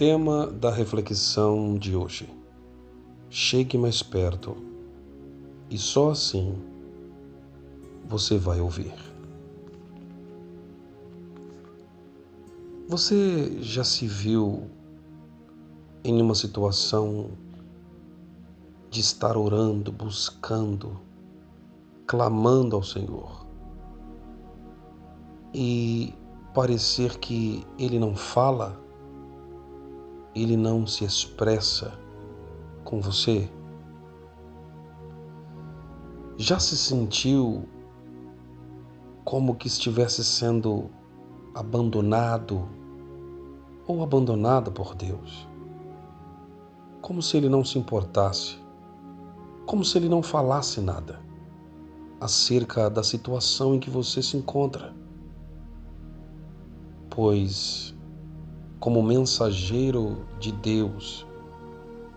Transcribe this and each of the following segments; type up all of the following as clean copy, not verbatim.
Tema da reflexão de hoje: chegue mais perto e só assim você vai ouvir. Você já se viu em uma situação de estar orando, buscando, clamando ao Senhor e parecer que Ele não fala, Ele não se expressa com você? Já se sentiu como que estivesse sendo abandonado ou abandonada por Deus? Como se Ele não se importasse, como se Ele não falasse nada acerca da situação em que você se encontra? Pois, como mensageiro de Deus,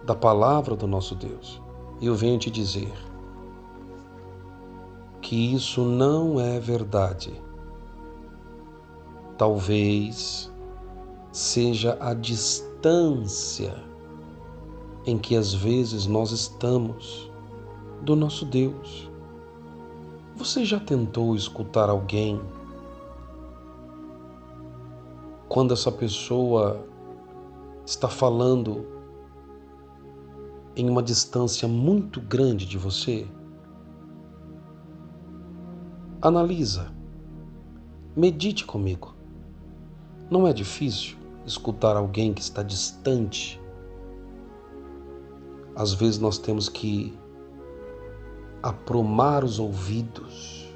da palavra do nosso Deus, eu venho te dizer que isso não é verdade. Talvez seja a distância em que às vezes nós estamos do nosso Deus. Você já tentou escutar alguém quando essa pessoa está falando em uma distância muito grande de você? Analisa, medite comigo. Não é difícil escutar alguém que está distante? Às vezes nós temos que aprumar os ouvidos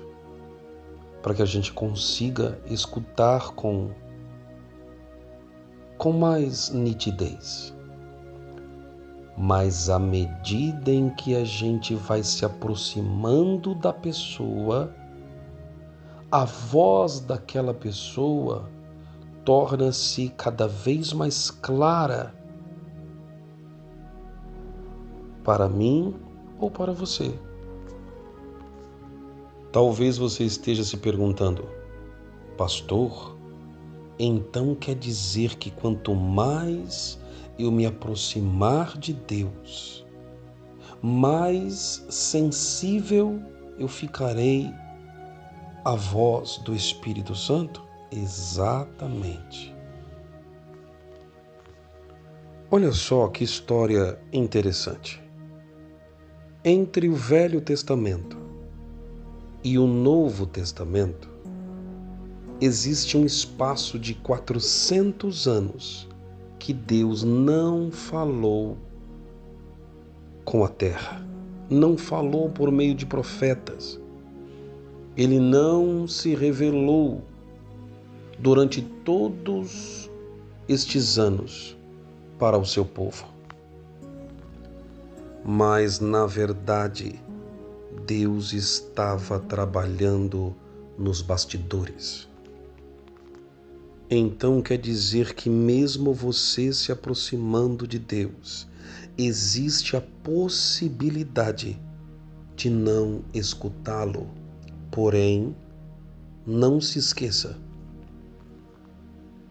para que a gente consiga escutar com mais nitidez. Mas à medida em que a gente vai se aproximando da pessoa, a voz daquela pessoa torna-se cada vez mais clara para mim ou para você. Talvez você esteja se perguntando: pastor, então quer dizer que quanto mais eu me aproximar de Deus, mais sensível eu ficarei à voz do Espírito Santo? Exatamente. Olha só que história interessante. Entre o Velho Testamento e o Novo Testamento, existe um espaço de 400 anos que Deus não falou com a terra, não falou por meio de profetas. Ele não se revelou durante todos estes anos para o seu povo. Mas, na verdade, Deus estava trabalhando nos bastidores. Então quer dizer que mesmo você se aproximando de Deus, existe a possibilidade de não escutá-lo. Porém, não se esqueça,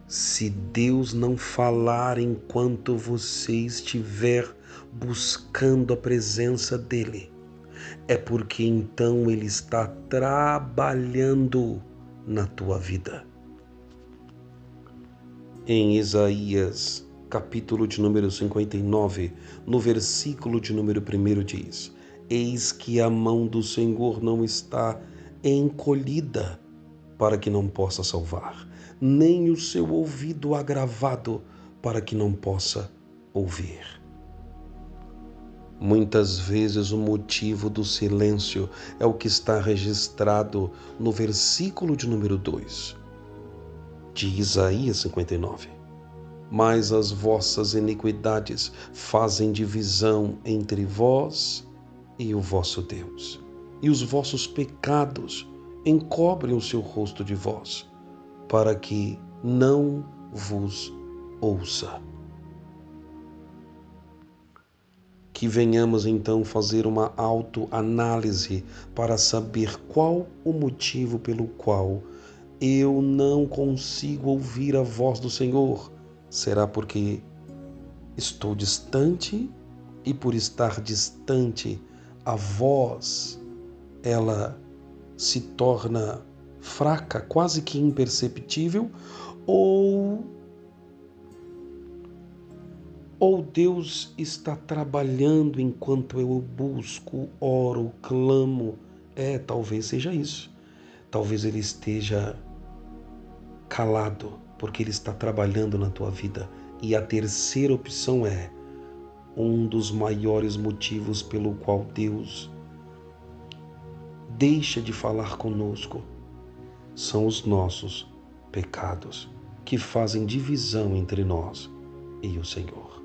se Deus não falar enquanto você estiver buscando a presença dEle, é porque então Ele está trabalhando na tua vida. Em Isaías, capítulo de número 59, no versículo de número 1 diz: eis que a mão do Senhor não está encolhida para que não possa salvar, nem o seu ouvido agravado para que não possa ouvir. Muitas vezes o motivo do silêncio é o que está registrado no versículo de número 2 de Isaías 59. Mas as vossas iniquidades fazem divisão entre vós e o vosso Deus, e os vossos pecados encobrem o seu rosto de vós, para que não vos ouça. Que venhamos então fazer uma autoanálise para saber qual o motivo pelo qual eu não consigo ouvir a voz do Senhor. Será porque Estou distante e por estar distante, a voz, ela se torna fraca, quase que imperceptível, ou Deus está trabalhando enquanto eu busco, oro, clamo. Talvez seja isso. Talvez Ele esteja calado, porque Ele está trabalhando na tua vida. E a terceira opção é um dos maiores motivos pelo qual Deus deixa de falar conosco. São os nossos pecados, que fazem divisão entre nós e o Senhor.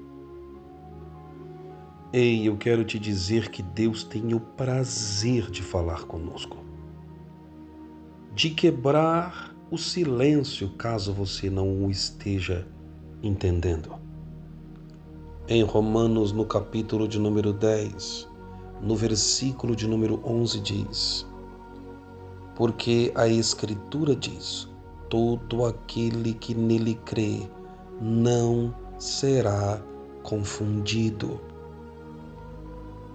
Ei, eu quero te dizer que Deus tem o prazer de falar conosco, de quebrar o silêncio, caso você não o esteja entendendo. Em Romanos, no capítulo de número 10, no versículo de número 11 diz: porque a Escritura diz, todo aquele que nele crê não será confundido.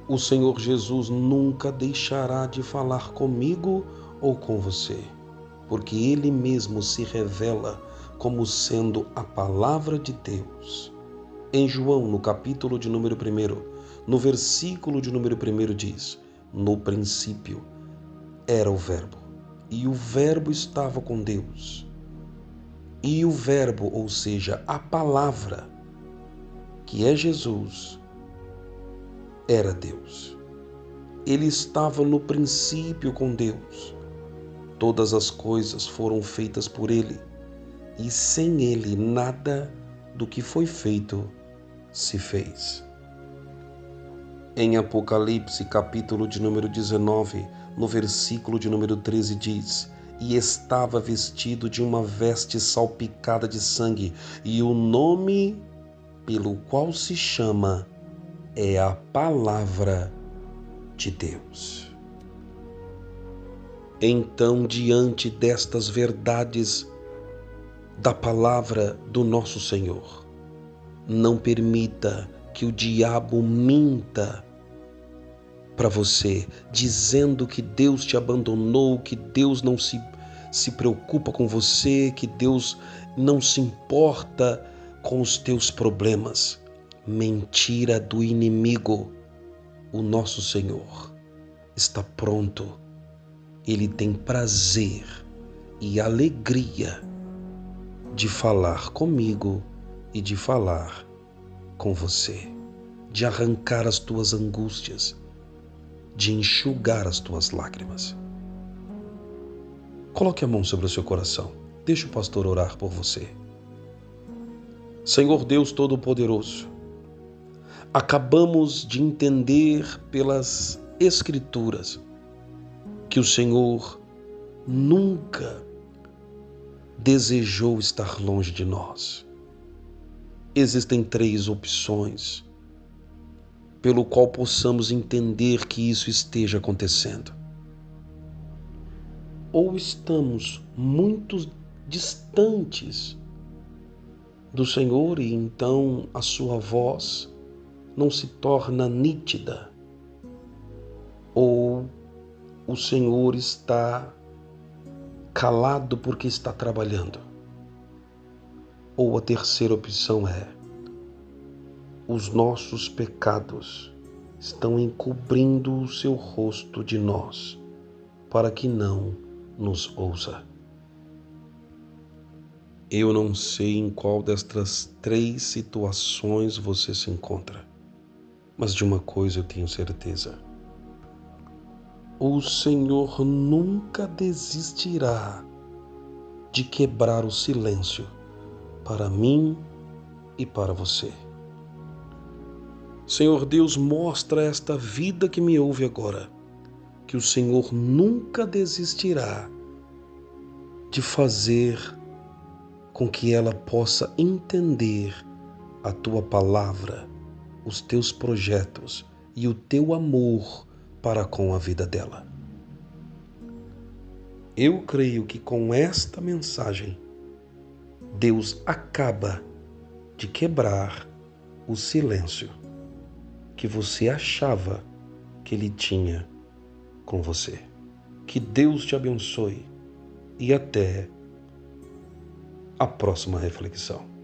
O Senhor Jesus nunca deixará de falar comigo ou com você, porque Ele mesmo se revela como sendo a palavra de Deus. Em João, no capítulo de número 1, no versículo de número 1 diz, no princípio era o Verbo, e o Verbo estava com Deus. E o Verbo, ou seja, a palavra, que é Jesus, era Deus. Ele estava no princípio com Deus. Todas as coisas foram feitas por Ele, e sem Ele nada do que foi feito se fez. Em Apocalipse, capítulo de número 19, no versículo de número 13 diz, e estava vestido de uma veste salpicada de sangue, e o nome pelo qual se chama é a Palavra de Deus. Então, diante destas verdades da palavra do nosso Senhor, não permita que o diabo minta para você, dizendo que Deus te abandonou, que Deus não se preocupa com você, que Deus não se importa com os teus problemas. Mentira do inimigo. O nosso Senhor está pronto. Ele tem prazer e alegria de falar comigo e de falar com você, de arrancar as tuas angústias, de enxugar as tuas lágrimas. Coloque a mão sobre o seu coração. Deixe o pastor orar por você. Senhor Deus Todo-Poderoso, acabamos de entender pelas Escrituras que o Senhor nunca desejou estar longe de nós. Existem 3 opções pelo qual possamos entender que isso esteja acontecendo. Ou estamos muito distantes do Senhor e então a sua voz não se torna nítida, ou o Senhor está calado porque está trabalhando. Ou a terceira opção é: os nossos pecados estão encobrindo o seu rosto de nós, para que não nos ouça. Eu não sei em qual destas 3 situações você se encontra, mas de uma coisa eu tenho certeza: o Senhor nunca desistirá de quebrar o silêncio para mim e para você. Senhor Deus, mostra a esta vida que me ouve agora, que o Senhor nunca desistirá de fazer com que ela possa entender a tua palavra, os teus projetos e o teu amor para com a vida dela. Eu creio que com esta mensagem, Deus acaba de quebrar o silêncio que você achava que ele tinha com você. Que Deus te abençoe e até a próxima reflexão.